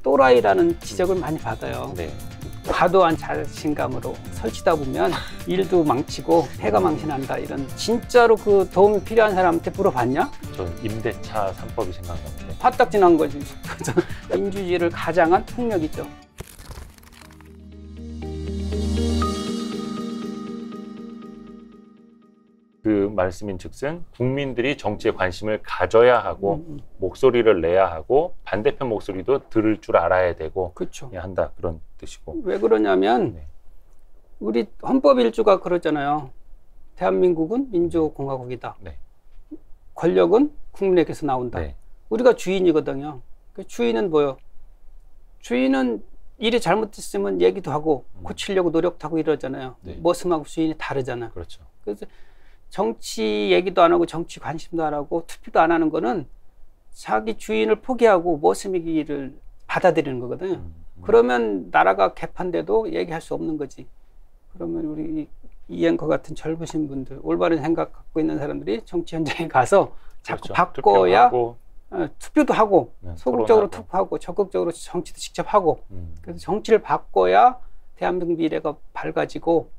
또라이라는 지적을 많이 받아요. 네. 과도한 자신감으로 설치다 보면 일도 망치고 패가 망신한다. 이런 진짜로 그 도움이 필요한 사람한테 물어봤냐? 전 임대차 3법이 생각나는데 화딱지난 거지. 민주주의를 가장한 폭력이죠. 그 말씀인 즉슨 국민들이 정치에 관심을 가져야 하고 목소리를 내야 하고 반대편 목소리도 들을 줄 알아야 되고 그렇죠. 한다 그런 뜻이고. 왜 그러냐면 네. 우리 헌법 1조가 그러잖아요. 대한민국은 민주공화국이다. 네. 권력은 국민에게서 나온다. 네. 우리가 주인이거든요. 그 주인은 뭐요? 주인은 일이 잘못됐으면 얘기도 하고 고치려고 노력도 하고 이러잖아요. 네. 머슴하고 주인이 다르잖아. 그렇죠. 그래서 정치 얘기도 안 하고 정치 관심도 안 하고 투표도 안 하는 거는 자기 주인을 포기하고 머슴이기를 받아들이는 거거든요. 그러면 나라가 개판돼도 얘기할 수 없는 거지. 그러면 우리 이 앵커 같은 젊으신 분들, 올바른 생각 갖고 있는 사람들이 정치 현장에 가서 자꾸 그렇죠. 바꿔야 투표도 하고 네, 소극적으로 토론하고. 투표하고 적극적으로 정치도 직접 하고 그래서 정치를 바꿔야 대한민국 미래가 밝아지고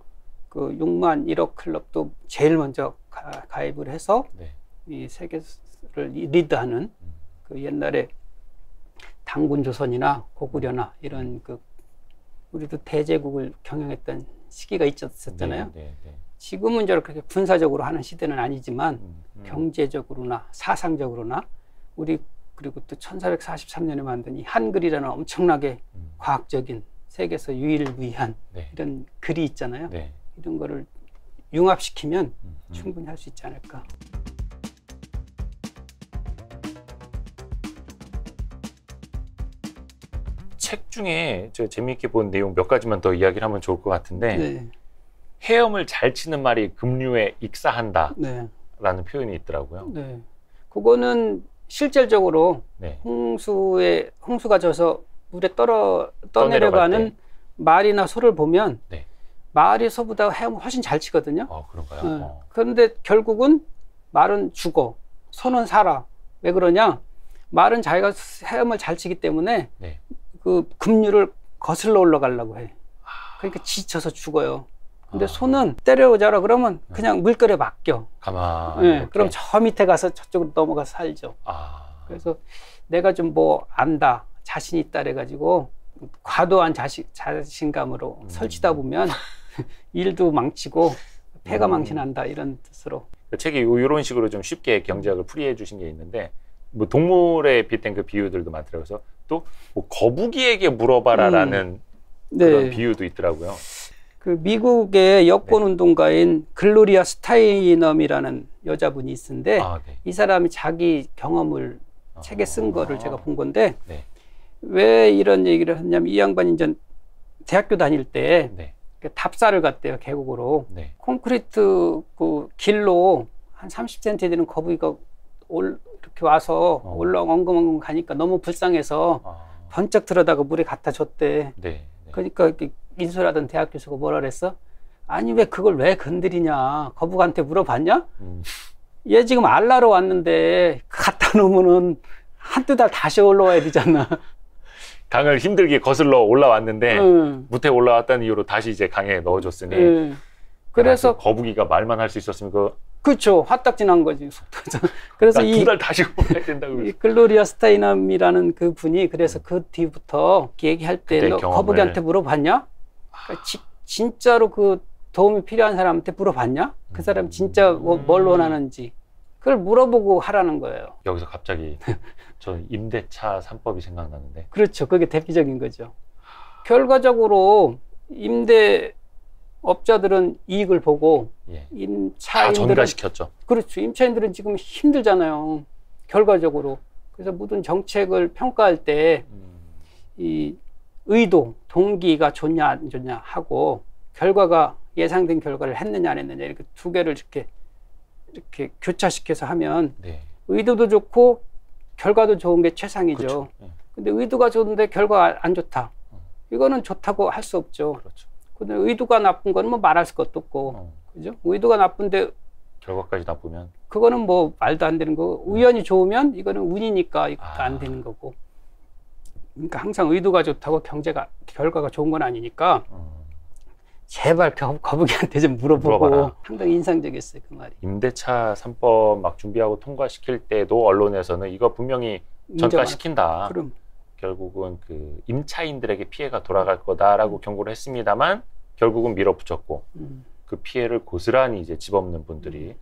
그 6만 1억 클럽도 제일 먼저 가입을 해서 네. 이 세계를 리드하는 그 옛날에 당군조선이나 고구려나 이런 그 우리도 대제국을 경영했던 시기가 있었잖아요. 네, 네, 네. 지금은 저렇게 군사적으로 하는 시대는 아니지만 경제적으로나 사상적으로나 우리 그리고 또 1443년에 만든 이 한글이라는 엄청나게 과학적인 세계에서 유일무이한 네. 이런 글이 있잖아요. 네. 이런 거를 융합시키면 충분히 할 수 있지 않을까. 책 중에 저 재미있게 본 내용 몇 가지만 더 이야기를 하면 좋을 것 같은데 네. 헤엄을 잘 치는 말이 급류에 익사한다 네. 라는 표현이 있더라고요. 네. 그거는 실질적으로 네. 홍수가 져서 물에 떠내려가는 때. 말이나 소를 보면 네. 말이 소보다 헤엄을 훨씬 잘 치거든요. 그런가요? 네. 그런데 결국은 말은 죽어, 소는 살아. 왜 그러냐? 말은 자기가 헤엄을 잘 치기 때문에 네. 그 급류를 거슬러 올라가려고 해. 그러니까 지쳐서 죽어요. 근데 소는 때려오자라 그러면 그냥 물결에 맡겨. 가만히. 네. 그럼 저 밑에 가서 저쪽으로 넘어가서 살죠. 그래서 내가 좀 뭐 안다, 자신 있다 그래가지고 과도한 자신감으로 설치다 보면 일도 망치고 패가 망신한다 이런 뜻으로. 그 책이 이런 식으로 좀 쉽게 경제학을 풀이해 주신 게 있는데 뭐 동물에 빗댄 그 비유들도 많더라고요. 그래서 또 뭐 거북이에게 물어봐라라는 그런 네. 비유도 있더라고요. 그 미국의 여권 운동가인 글로리아 스타이넘이라는 여자분이 있는데 네. 이 사람이 자기 경험을 책에 쓴 거를 제가 본 건데 네. 왜 이런 얘기를 했냐면 이 양반이 이제 대학교 다닐 때 네. 답사를 갔대요. 계곡으로. 네. 콘크리트 그 길로 한 30cm 되는 거북이가 이렇게 와서 엉금엉금 가니까 너무 불쌍해서 번쩍 들어다가 물에 갖다 줬대. 네. 그러니까 인솔하던 대학 교수가 뭐라 그랬어? 아니 왜 그걸 왜 건드리냐? 거북한테 물어봤냐? 얘 지금 알라로 왔는데 갖다 놓으면은 한두 달 다시 올라와야 되잖아. 강을 힘들게 거슬러 올라왔는데 무태 올라왔다는 이유로 다시 이제 강에 넣어줬으니 그래서 거북이가 말만 할 수 있었으면 그렇죠. 화딱지난 거지. 그래서 이 2달 다시 올라야 된다고. 이 글로리아 스타이넘이라는 그 분이 그래서 그 뒤부터 얘기할 때 너 거북이한테 물어봤냐? 그러니까 진짜로 그 도움이 필요한 사람한테 물어봤냐? 그 사람 진짜 뭘 원하는지 그걸 물어보고 하라는 거예요. 여기서 갑자기 저 임대차 3법이 생각나는데. 그렇죠. 그게 대표적인 거죠. 결과적으로 임대업자들은 이익을 보고 임차인들은 전가시켰죠. 그렇죠. 임차인들은 지금 힘들잖아요. 결과적으로. 그래서 모든 정책을 평가할 때 이 의도, 동기가 좋냐 안 좋냐 하고 결과가 예상된 결과를 했느냐 안 했느냐 이렇게 두 개를 이렇게 교차시켜서 하면 의도도 좋고 결과도 좋은 게 최상이죠. 그렇죠. 근데 의도가 좋은데 결과가 안 좋다. 이거는 좋다고 할 수 없죠. 그렇죠. 근데 의도가 나쁜 건 뭐 말할 것도 없고, 그죠? 의도가 나쁜데 결과까지 나쁘면 그거는 뭐 말도 안 되는 거고, 우연히 좋으면 이거는 운이니까 이것도 안 되는 거고. 그러니까 항상 의도가 좋다고 결과가 좋은 건 아니니까 제발 거북이한테 좀 물어보고 물어봐라. 상당히 인상적이었어요, 그 말이. 임대차 3법 막 준비하고 통과시킬 때도 언론에서는 이거 분명히 전가시킨다. 그럼 결국은 그 임차인들에게 피해가 돌아갈 거다라고 경고를 했습니다만 결국은 밀어붙였고 그 피해를 고스란히 이제 집없는 분들이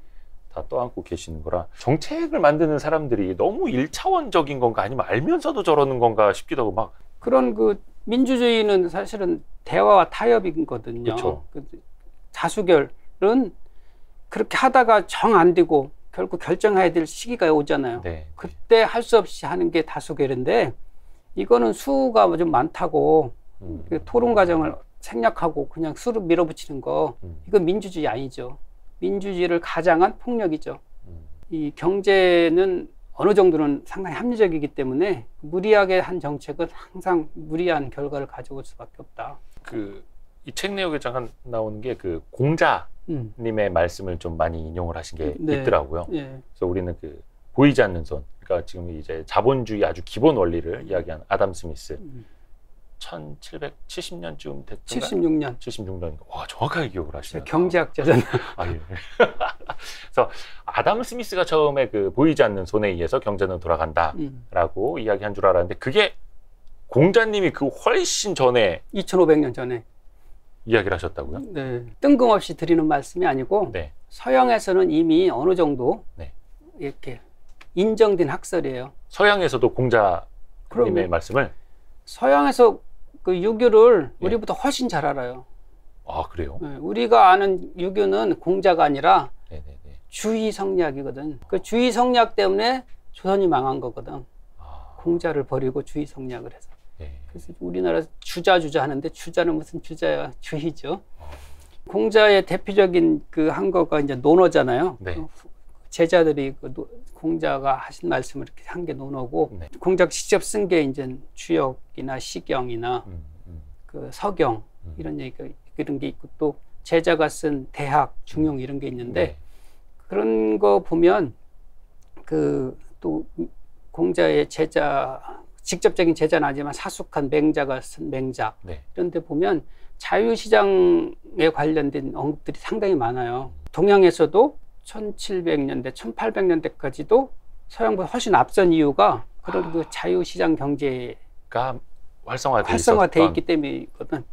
다 떠안고 계시는 거라 정책을 만드는 사람들이 너무 1차원적인 건가 아니면 알면서도 저러는 건가 싶기도 하고 막 그런 그 민주주의는 사실은 대화와 타협이거든요. 그쵸. 그 다수결은 그렇게 하다가 정 안 되고 결국 결정해야 될 시기가 오잖아요. 네. 그때 할 수 없이 하는 게 다수결인데 이거는 수가 좀 많다고 그 토론 과정을 생략하고 그냥 수로 밀어붙이는 거 이건 민주주의 아니죠. 민주주의를 가장한 폭력이죠. 이 경제는 어느 정도는 상당히 합리적이기 때문에 무리하게 한 정책은 항상 무리한 결과를 가져올 수밖에 없다. 그 이 책 내용에 잠깐 나오는 게 그 공자님의 말씀을 좀 많이 인용을 하신 게 네. 있더라고요. 예. 그래서 우리는 그 보이지 않는 손, 그러니까 지금 이제 자본주의 아주 기본 원리를 이야기한 아담 스미스, 1770년쯤 됐던가? 76년. 76년. 와, 정확하게 기억을 하시네요. 경제학자잖아요. 아, 예. 그래서 아담 스미스가 처음에 그 보이지 않는 손에 의해서 경제는 돌아간다라고 이야기한 줄 알았는데 그게 공자님이 그 훨씬 전에 2500년 전에. 이야기를 하셨다고요? 네. 뜬금없이 드리는 말씀이 아니고 네. 서양에서는 이미 어느 정도 네. 이렇게 인정된 학설이에요. 서양에서도 공자님의 그럼요. 말씀을 서양에서 그 유교를 예. 우리보다 훨씬 잘 알아요. 아, 그래요? 네, 우리가 아는 유교는 공자가 아니라 네네네. 주의 성리학이거든. 그 주의 성리학 때문에 조선이 망한 거거든. 아, 공자를 버리고 주의 성리학을 해서. 예. 그래서 우리나라 주자 하는데 주자는 무슨 주자야? 주의죠. 공자의 대표적인 그 한 거가 이제 논어잖아요. 네. 제자들이 그 공자가 하신 말씀을 이렇게 한 게 논어고 네. 공자가 직접 쓴 게 이제 주역이나 시경이나 그 서경 이런 얘기가 이런 게 있고 또 제자가 쓴 대학, 중용 이런 게 있는데 네. 그런 거 보면 그 또 공자의 제자 직접적인 제자는 아니지만 사숙한 맹자가 쓴 맹작 네. 이런 데 보면 자유시장에 관련된 언급들이 상당히 많아요. 동양에서도 1700년대, 1800년대까지도 서양보다 훨씬 앞선 이유가 그런 그 자유시장 경제가 활성화되어 있기 때문이거든.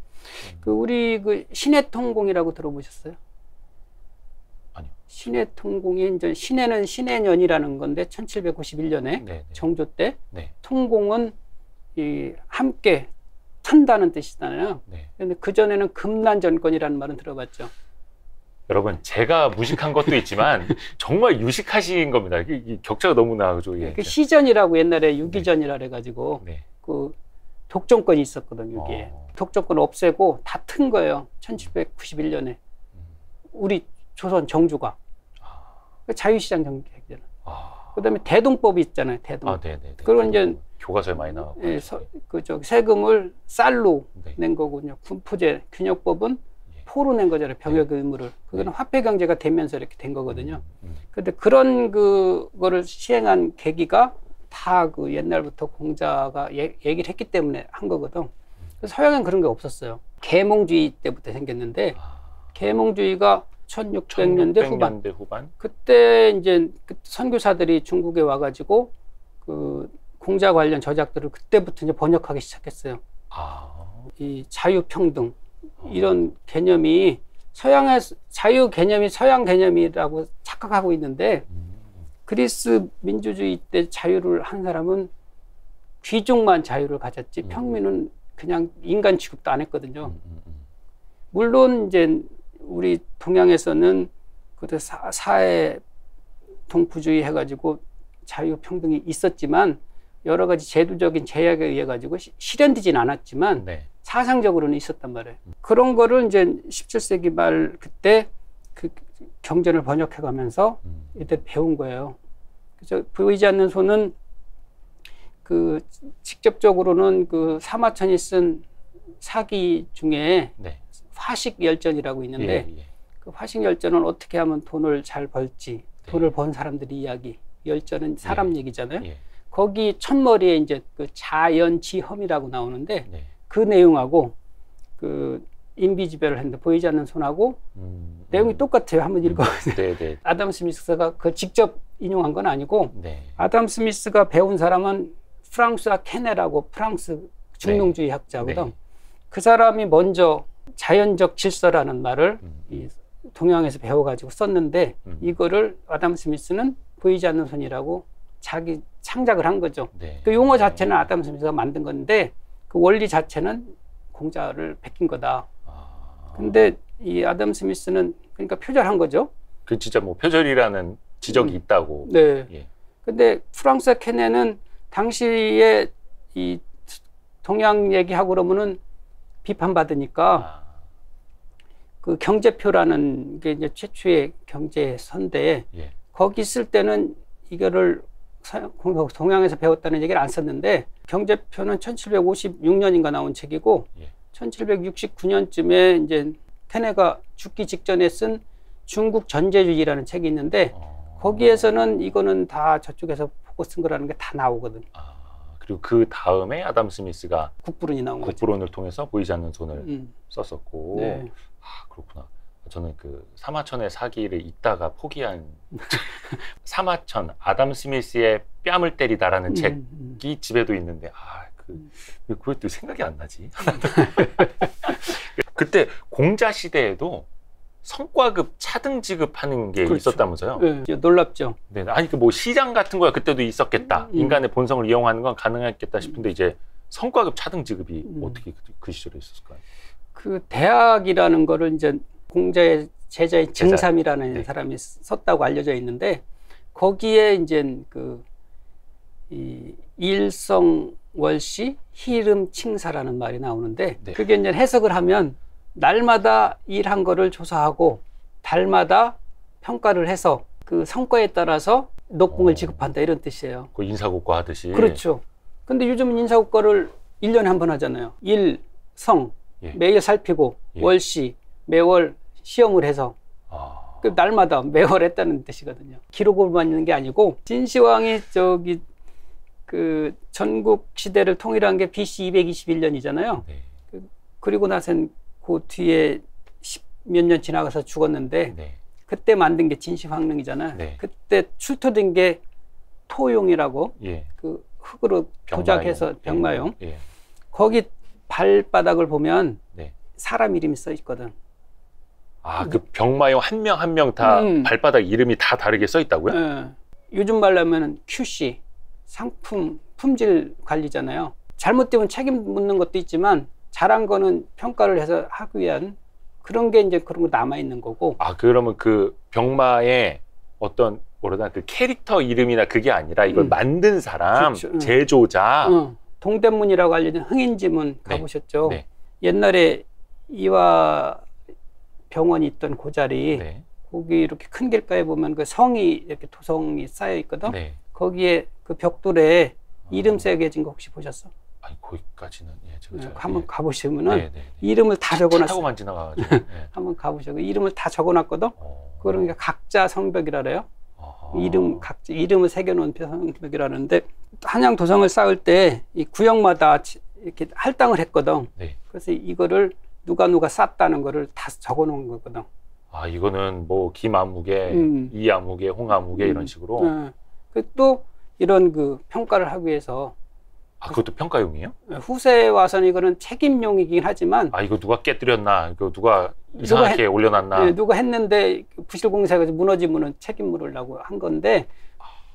그 우리 그 신해통공이라고 들어보셨어요? 아니요. 신해통공이 이제 신해는 신해년이라는 건데 1791년에 네. 정조 때 네. 통공은 이 함께 탄다는 뜻이잖아요. 네. 그런데 그 전에는 금난 전권이라는 말은 들어봤죠. 여러분, 제가 무식한 것도 있지만 정말 유식하신 겁니다. 이 격차가 너무 나죠. 예. 그 시전이라고 옛날에 유기전이라 해가지고 네. 그 독점권이 있었거든 유기에. 독점권 없애고 다 튼 거예요. 1791년에 우리 조선 정주가 자유시장 경제잖아. 그다음에 대동법이 있잖아요. 대동법. 네네. 그건 이제 교과서에 많이 나오고. 예, 세금을 쌀로 네. 낸 거군요. 군포제 균역법은 포로 낸 거잖아요. 병역 의무를. 그거는 화폐 경제가 되면서 이렇게 된 거거든요. 근데 그런 그거를 시행한 계기가 다 그 옛날부터 공자가 얘기를 했기 때문에 한 거거든. 그래서 서양엔 그런 게 없었어요. 계몽주의 때부터 생겼는데 계몽주의가 1600년대 후반. 그때 이제 선교사들이 중국에 와가지고 그 공자 관련 저작들을 그때부터 이제 번역하기 시작했어요. 이 자유평등 이런 개념이 자유 개념이 서양 개념이라고 착각하고 있는데 그리스 민주주의 때 자유를 한 사람은 귀족만 자유를 가졌지 평민은 그냥 인간 취급도 안 했거든요. 물론 이제 우리 동양에서는 그때 사회 동부주의 해가지고 자유 평등이 있었지만 여러 가지 제도적인 제약에 의해 가지고 실현되진 않았지만 네. 사상적으로는 있었단 말이에요. 그런 거를 이제 17세기 말 그때 그 경전을 번역해 가면서 이때 배운 거예요. 그래서 보이지 않는 손은 그 직접적으로는 그 사마천이 쓴 사기 중에 네. 화식열전이라고 있는데 그 화식열전은 어떻게 하면 돈을 잘 벌지 돈을 번 사람들이 이야기 열전은 사람 얘기잖아요. 거기 첫머리에 이제 그 자연지험이라고 나오는데 네. 그 내용하고 그 인비지블 핸드 보이지 않는 손하고 내용이 똑같아요. 한번 읽어보세요. 네네. 아담 스미스가 그 직접 인용한 건 아니고 네. 아담 스미스가 배운 사람은 프랑스와 케네라고 프랑스 중농주의 학자거든. 네. 그 사람이 먼저 자연적 질서라는 말을 이 동양에서 배워가지고 썼는데 이거를 아담 스미스는 보이지 않는 손이라고 자기 창작을 한 거죠. 네. 그 용어 자체는 아담 스미스가 만든 건데 그 원리 자체는 공자를 베낀 거다. 근데 이 아담 스미스는 그러니까 표절한 거죠. 그 진짜 뭐 표절이라는 지적이 있다고. 네. 예. 근데 프랑스 케네는 당시에 이 동양 얘기하고 그러면은 비판받으니까 그 경제표라는 게 이제 최초의 경제서인데 예. 거기 쓸 때는 이거를 동양에서 배웠다는 얘기를 안 썼는데 경제표는 1756년인가 나온 책이고 예. 1769년쯤에 이제 케네가 죽기 직전에 쓴 중국 전제주의라는 책이 있는데 거기에서는 이거는 다 저쪽에서 보고 쓴 거라는 게 다 나오거든. 그리고 그 다음에 아담 스미스가 국부론이 나온 거죠. 국부론을 통해서 보이지 않는 손을 썼었고. 네. 그렇구나. 저는 그 사마천의 사기를 읽다가 포기한 사마천 아담 스미스의 뺨을 때리다라는 책이 집에도 있는데 그것도 생각이 안 나지. 그때 공자 시대에도 성과급 차등 지급하는 게 그렇죠. 있었다면서요? 네, 놀랍죠. 네, 아니 그 뭐 시장 같은 거야 그때도 있었겠다. 인간의 본성을 이용하는 건 가능했겠다 싶은데 이제 성과급 차등 지급이 어떻게 그 시절에 있었을까요? 그 대학이라는 거를 이제 공자의 제자인 증삼이라는 네. 사람이 썼다고 알려져 있는데 거기에 이제 그 이 일성월시 희름칭사라는 말이 나오는데 네. 그게 이제 해석을 하면 날마다 일한 거를 조사하고 달마다 평가를 해서 그 성과에 따라서 녹봉을 지급한다 이런 뜻이에요. 그 인사고과 하듯이. 그렇죠. 근데 요즘은 인사고과를 1년에 한 번 하잖아요. 일, 성, 예. 매일 살피고 예. 월시, 매월 시험을 해서 그 날마다 매월 했다는 뜻이거든요. 기록으로만 있는 게 아니고 진시황이 저기 그 전국 시대를 통일한 게 BC 221년이잖아요. 네. 그리고 나선 그 뒤에 10몇 년 지나가서 죽었는데 네. 그때 만든 게 진시황릉이잖아요. 네. 그때 출토된 게 토용이라고 예. 그 흙으로 도작해서 병마용. 예. 거기 발바닥을 보면 네. 사람 이름이 써 있거든. 그 병마용 한 명 한 명 다 발바닥 이름이 다 다르게 써 있다고요? 예. 요즘 말로 하면 QC, 상품, 품질 관리잖아요. 잘못되면 책임 묻는 것도 있지만 잘한 거는 평가를 해서 하기 위한 그런 게 이제 그런 거 남아 있는 거고. 그러면 그 병마의 어떤 뭐라나 그 캐릭터 이름이나 그게 아니라 이걸 만든 사람, 그렇죠. 제조자. 동대문이라고 알려진 흥인지문 가보셨죠? 네. 옛날에 이화 병원이 있던 그 자리, 네. 거기 이렇게 큰 길가에 보면 그 성이 이렇게 토성이 쌓여 있거든. 네. 거기에 그 벽돌에 이름 새겨진 거 혹시 보셨어? 아니 거기까지는 제가 한번 가보시면은 네. 이름을 다 적어놨어. 타고만 지나가가지고. 한번 가보시고 이름을 다 적어놨거든. 그러니까 각자 성벽이라 그래요. 이름을 새겨놓은 성벽이라는데 한양 도성을 쌓을 때 이 구역마다 이렇게 할당을 했거든. 네. 그래서 이거를 누가 쌌다는 거를 다 적어놓은 거거든. 이거는 뭐 김아무개, 이아무개, 홍아무개 이런 식으로. 또 이런 그 평가를 하기 위해서. 그것도 평가용이에요? 후세에 와서는 이거는 책임용이긴 하지만. 이거 누가 깨뜨렸나? 이거 누가 이상하게 올려놨나? 네, 누가 했는데 부실공사가 무너지면은 책임 물으려고 한 건데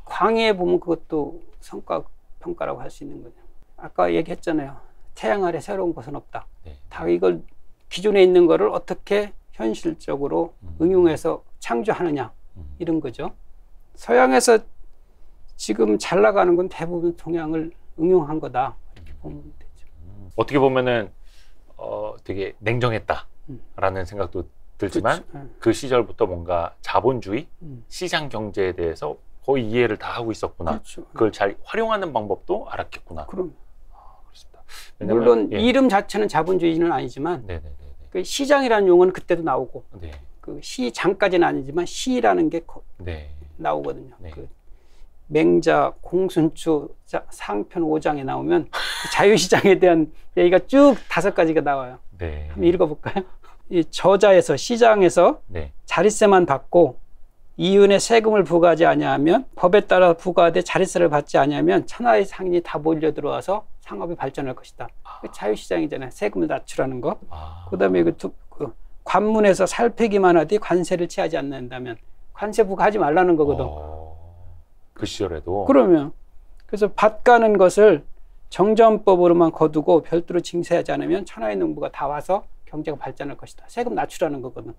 광해에 보면 그것도 성과 평가라고 할 수 있는 거죠. 아까 얘기했잖아요. 태양 아래 새로운 것은 없다. 네. 다 이걸 기존에 있는 거를 어떻게 현실적으로 응용해서 창조하느냐 이런 거죠. 서양에서 지금 잘 나가는 건 대부분 동양을 응용한 거다 이렇게 보면 되죠. 어떻게 보면은 되게 냉정했다라는 생각도 들지만 그렇죠. 그 시절부터 뭔가 자본주의, 시장 경제에 대해서 거의 이해를 다 하고 있었구나. 그렇죠. 그걸 잘 활용하는 방법도 알았겠구나. 그럼. 그렇습니다. 물론 이름 자체는 자본주의는 아니지만 그 시장이라는 용어는 그때도 나오고 그 시장까지는 아니지만 시라는 게 나오거든요. 그 맹자, 공순추 상편 5장에 나오면 자유시장에 대한 얘기가 쭉 5가지가 나와요. 네. 한번 읽어볼까요? 이 저자에서 시장에서 네. 자릿세만 받고 이윤에 세금을 부과하지 아니하면 법에 따라 부과돼 자릿세를 받지 아니하면 천하의 상인이 다 몰려 들어와서 상업이 발전할 것이다. 자유시장이잖아요. 세금을 낮추라는 거. 그다음에 그 관문에서 살피기만 하되 관세를 취하지 않는다면 관세 부과하지 말라는 거거든. 그 시절에도. 그러면 그래서 밭가는 것을 정전법으로만 거두고 별도로 징세하지 않으면 천하의 농부가 다 와서 경제가 발전할 것이다. 세금 낮추라는 거거든.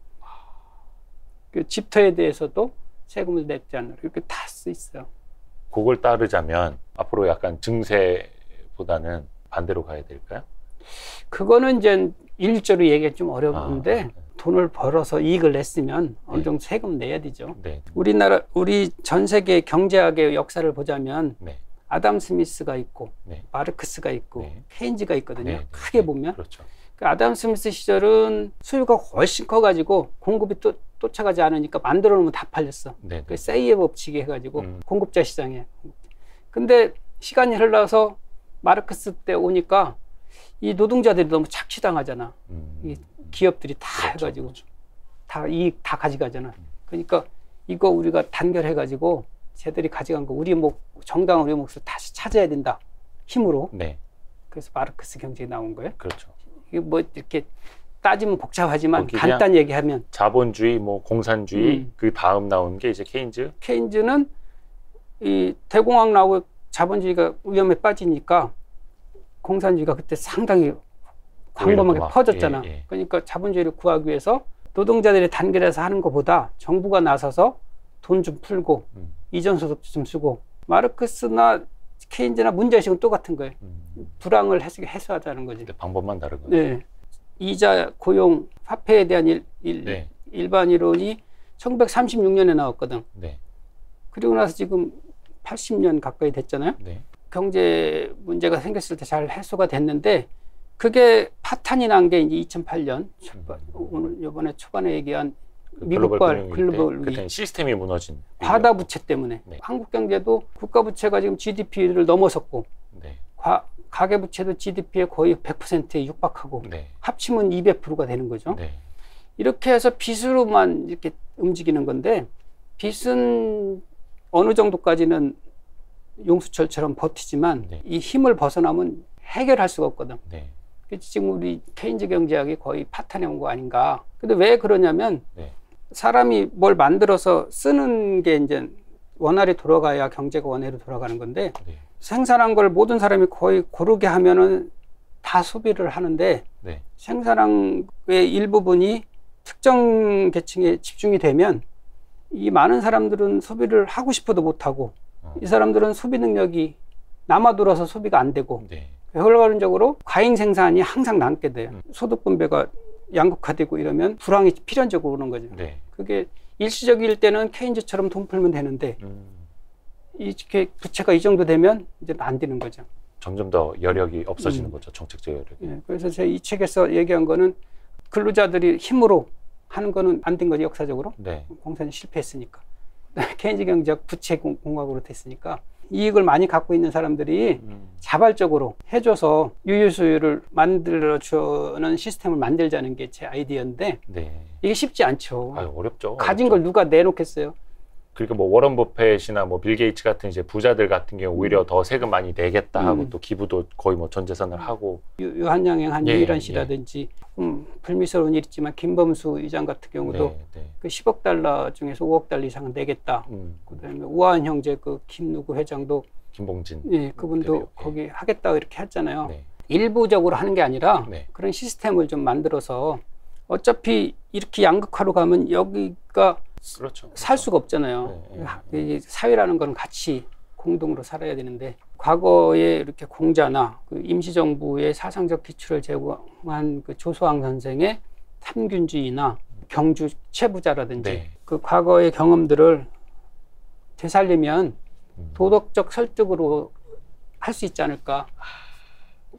그 집터에 대해서도 세금을 냈지 않으라. 이렇게 다 써 있어요. 그걸 따르자면 앞으로 약간 증세보다는 반대로 가야 될까요? 그거는 이제 일조로 얘기가 좀 어려운데 돈을 벌어서 이익을 냈으면 어느 정도 세금 내야 되죠. 네. 우리 전 세계 경제학의 역사를 보자면 네. 아담 스미스가 있고 네. 마르크스가 있고 네. 케인즈가 있거든요. 네. 크게 보면. 그렇죠. 그 아담 스미스 시절은 수요가 훨씬 커가지고 공급이 쫓아가지 않으니까 만들어 놓으면 다 팔렸어. 네. 그 세이의 법칙이 해가지고 공급자 시장에. 근데 시간이 흘러서 마르크스 때 오니까 이 노동자들이 너무 착취당하잖아. 이 기업들이 다 그렇죠, 해가지고 그렇죠. 다 이익 다 가져가잖아. 그러니까 이거 우리가 단결해가지고 쟤들이 가져간 거 정당한 우리 몫을 다시 찾아야 된다. 힘으로. 네. 그래서 마르크스 경제에 나온 거예요. 그렇죠. 이게 뭐 이렇게 따지면 복잡하지만 거기 간단히 얘기하면 자본주의, 뭐 공산주의 그 다음 나온 게 이제 케인즈. 케인즈는 이 대공황 나오고 자본주의가 위험에 빠지니까 공산주의가 그때 상당히 광범하게 퍼졌잖아. 예. 그러니까 자본주의를 구하기 위해서 노동자들이 단결해서 하는 것보다 정부가 나서서 돈 좀 풀고 이전소득 좀 쓰고 마르크스나 케인즈나 문제의식은 똑같은 거예요. 불황을 해소하자는 거지. 방법만 다른 거죠. 네. 이자, 고용, 화폐에 대한 일반 이론이 1936년에 나왔거든. 네. 그리고 나서 지금 80년 가까이 됐잖아요. 네. 경제 문제가 생겼을 때 잘 해소가 됐는데 그게 파탄이 난 게 이제 2008년 오늘 이번에 초반에 얘기한 미국과 글로벌 그때 시스템이 무너진 과다 부채 때문에 네. 한국 경제도 국가 부채가 지금 GDP를 넘어섰고 네. 가계 부채도 GDP에 거의 100%에 육박하고 네. 합치면 200%가 되는 거죠. 네. 이렇게 해서 빚으로만 이렇게 움직이는 건데 빚은 어느 정도까지는 용수철처럼 버티지만 네. 이 힘을 벗어나면 해결할 수가 없거든. 네. 지금 우리 케인즈 경제학이 거의 파탄에 온 거 아닌가. 근데 왜 그러냐면 네. 사람이 뭘 만들어서 쓰는 게 이제 원활히 돌아가야 경제가 원활히 돌아가는 건데 네. 생산한 걸 모든 사람이 거의 고르게 하면은 다 소비를 하는데 네. 생산의 일부분이 특정 계층에 집중이 되면 이 많은 사람들은 소비를 하고 싶어도 못하고 이 사람들은 소비 능력이 남아돌아서 소비가 안 되고 네. 결과론적으로 과잉 생산이 항상 남게 돼요. 소득 분배가 양극화되고 이러면 불황이 필연적으로 오는 거죠. 네. 그게 일시적일 때는 케인즈처럼 돈 풀면 되는데 이렇게 부채가 이 정도 되면 이제 안 되는 거죠. 점점 더 여력이 없어지는 거죠. 정책적 여력이. 네, 그래서 제가 이 책에서 얘기한 거는 근로자들이 힘으로 하는 거는 안 된 거지 역사적으로. 네. 공산이 실패했으니까. 케인즈 경제학 부채 공학으로 됐으니까 이익을 많이 갖고 있는 사람들이 자발적으로 해줘서 유유수유를 만들어주는 시스템을 만들자는 게 제 아이디어인데 네. 이게 쉽지 않죠. 아유, 어렵죠. 가진 어렵죠. 걸 누가 내놓겠어요? 그러니까 뭐 워런 버핏이나 뭐 빌 게이츠 같은 이제 부자들 같은 경우 오히려 더 세금 많이 내겠다 하고 또 기부도 거의 뭐 전 재산을 하고 유한양행 한 예, 유일한 씨라든지 불미스러운 일 있지만 김범수 의장 같은 경우도 그 10억 달러 중에서 5억 달러 이상은 내겠다. 그다음에 우아한 형제 그 김누구 회장도 김봉진 예, 그분도 대표. 거기 하겠다 이렇게 했잖아요. 네. 일부적으로 하는 게 아니라 네. 그런 시스템을 좀 만들어서 어차피 이렇게 양극화로 가면 여기가 그렇죠. 살 수가 없잖아요. 이 사회라는 건 같이 공동으로 살아야 되는데 과거에 이렇게 공자나 그 임시정부의 사상적 기초를 제공한 그 조소왕 선생의 탐균주의나 경주 최부자라든지 네. 그 과거의 경험들을 되살리면 도덕적 설득으로 할 수 있지 않을까.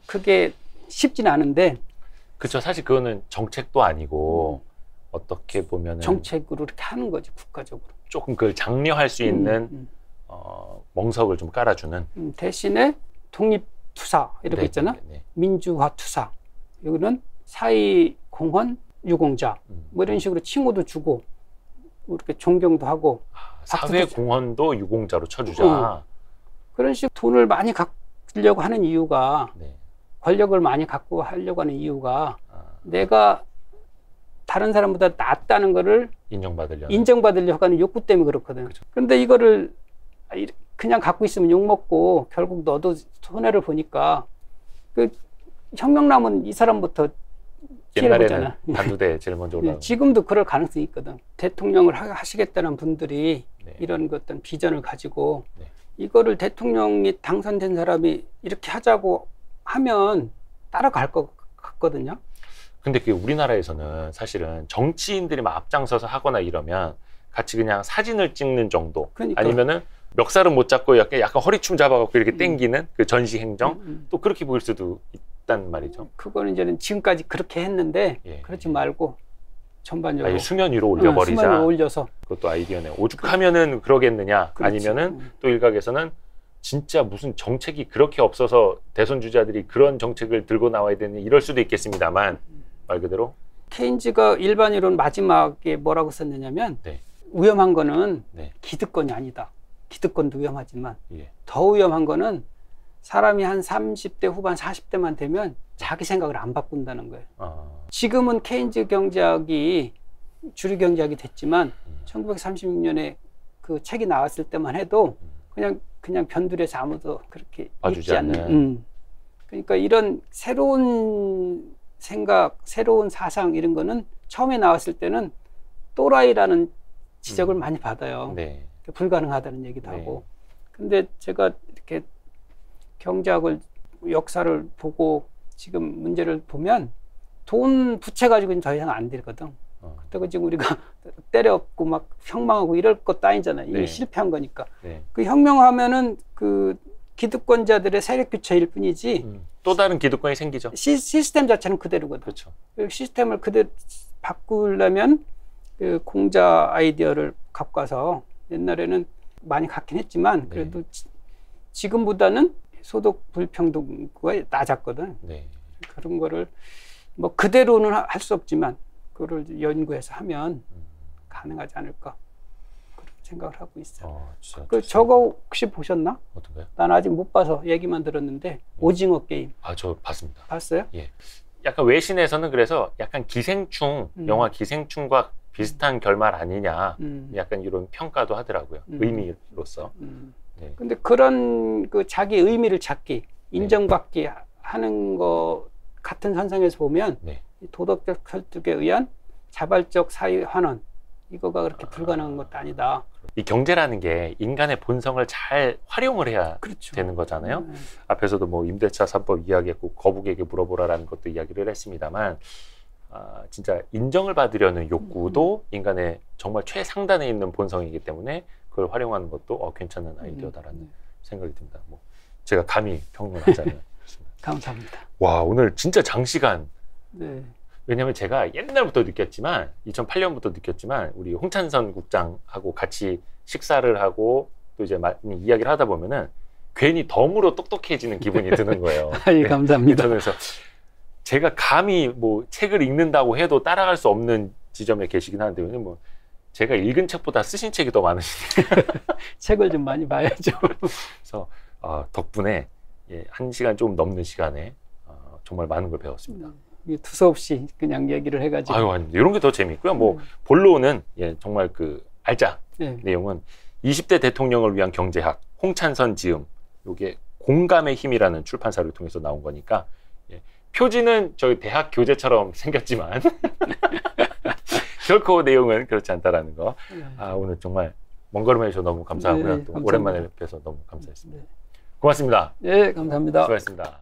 그게 쉽지는 않은데 그렇죠. 사실 그거는 정책도 아니고 어떻게 보면은 정책으로 이렇게 하는 거지 국가적으로. 조금 그걸 장려할 수 있는 멍석을 좀 깔아주는 대신에 독립투사 이렇게 네, 있잖아. 네. 민주화투사. 여기는 사회공헌 유공자. 뭐 이런 식으로 칭호도 주고 뭐 이렇게 존경도 하고. 사회공헌도 유공자로 쳐주자. 그런 식으로 돈을 많이 갖으려고 하는 이유가 네. 권력을 많이 갖고 하려고 하는 이유가 내가 다른 사람보다 낫다는 거를 인정받으려고 하는 욕구 때문에 그렇거든. 그쵸. 근데 이거를 그냥 갖고 있으면 욕먹고 결국 너도 손해를 보니까 그 혁명남은 이 사람부터 피해를 보잖아. 옛날에는 단두대 제일 먼저 올라가고. 지금도 그럴 가능성이 있거든. 대통령을 하시겠다는 분들이 네. 이런 어떤 비전을 가지고 네. 이거를 대통령이 당선된 사람이 이렇게 하자고 하면 따라갈 것 같거든요. 근데 그 우리나라에서는 사실은 정치인들이 막 앞장서서 하거나 이러면 같이 그냥 사진을 찍는 정도. 그러니까. 아니면은 멱살은 못 잡고 약간 허리춤 잡아갖고 이렇게 땡기는 그 전시 행정. 또 그렇게 보일 수도 있단 말이죠. 그거는 이제는 지금까지 그렇게 했는데 예. 그렇지 말고 전반적으로 수면 위로 올려버리자. 수면 위로 올려서. 그것도 아이디어네. 오죽하면은 그러겠느냐. 그렇지. 아니면은 또 일각에서는 진짜 무슨 정책이 그렇게 없어서 대선 주자들이 그런 정책을 들고 나와야 되는 이럴 수도 있겠습니다만 말 그대로 케인즈가 일반이론 마지막에 뭐라고 썼느냐면 네. 위험한 거는 네. 기득권이 아니다. 기득권도 위험하지만 예. 더 위험한 거는 사람이 한 30대 후반 40대만 되면 자기 생각을 안 바꾼다는 거예요. 지금은 케인즈 경제학이 주류 경제학이 됐지만 1936년에 그 책이 나왔을 때만 해도 그냥 변두리에서 아무도 그렇게 읽지 않는. 그러니까 이런 새로운 생각, 새로운 사상 이런 거는 처음에 나왔을 때는 또라이라는 지적을 많이 받아요. 네. 불가능하다는 얘기도 네. 하고. 근데 제가 이렇게 경제학을 역사를 보고 지금 문제를 보면 돈 부채 가지고는 더 이상 안 되거든. 그렇다고 지금 우리가 때려엎고 막 혁명하고 이럴 것도 아니잖아요. 이미 네. 실패한 거니까. 네. 그 혁명하면은 그 기득권자들의 세력 교체일 뿐이지 또 다른 기득권이 생기죠. 시스템 자체는 그대로거든. 그렇죠. 그 시스템을 그대로 바꾸려면 그 공자 아이디어를 갖고 와서 옛날에는 많이 갖긴 했지만 그래도 지금보다는 소득 불평등가 낮았거든. 네. 그런 거를 뭐 그대로는 할 수 없지만 그거를 연구해서 하면 가능하지 않을까 그런 생각을 하고 있어요. 그 저거 혹시 보셨나? 어떤가요? 난 아직 못 봐서 얘기만 들었는데 오징어 게임. 저 봤습니다. 봤어요? 예. 약간 외신에서는 그래서 약간 기생충 영화 기생충과 비슷한 결말 아니냐 약간 이런 평가도 하더라고요. 의미로서. 네. 근데 그런 그 자기 의미를 찾기, 인정받기 하는 거 같은 선상에서 보면 도덕적 설득에 의한 자발적 사회 환원 이거가 그렇게 불가능한 것도 아니다. 이 경제라는 게 인간의 본성을 잘 활용을 해야 그렇죠. 되는 거잖아요. 앞에서도 뭐 임대차 3법 이야기했고 거북에게 물어보라라는 것도 이야기를 했습니다만 진짜 인정을 받으려는 욕구도 인간의 정말 최상단에 있는 본성이기 때문에 그걸 활용하는 것도 괜찮은 아이디어다라는 생각이 듭니다. 뭐 제가 감히 평론을 하자면 감사합니다. 와 오늘 진짜 장시간. 네. 왜냐하면 제가 옛날부터 느꼈지만 2008년부터 느꼈지만 우리 홍찬선 국장하고 같이 식사를 하고 또 이제 많이 이야기를 하다 보면은 괜히 덤으로 똑똑해지는 기분이 드는 거예요. 예, 감사합니다. 그래서 제가 감히 뭐 책을 읽는다고 해도 따라갈 수 없는 지점에 계시긴 하는데 뭐 제가 읽은 책보다 쓰신 책이 더 많으시니까 책을 좀 많이 봐야죠. 그래서 덕분에 1시간 좀 넘는 시간에 정말 많은 걸 배웠습니다. 두서없이 그냥 얘기를 해가지고. 아니, 이런 게 더 재밌고요. 뭐 본론은 정말 그 알짜 내용은 20대 대통령을 위한 경제학 홍찬선 지음 요게 공감의 힘이라는 출판사를 통해서 나온 거니까 표지는 저희 대학 교재처럼 생겼지만 결코 내용은 그렇지 않다라는 거. 오늘 정말 먼 걸음 해주셔서 너무 감사하고요. 또 오랜만에 뵈서 너무 감사했습니다. 고맙습니다. 네, 감사합니다. 수고하셨습니다.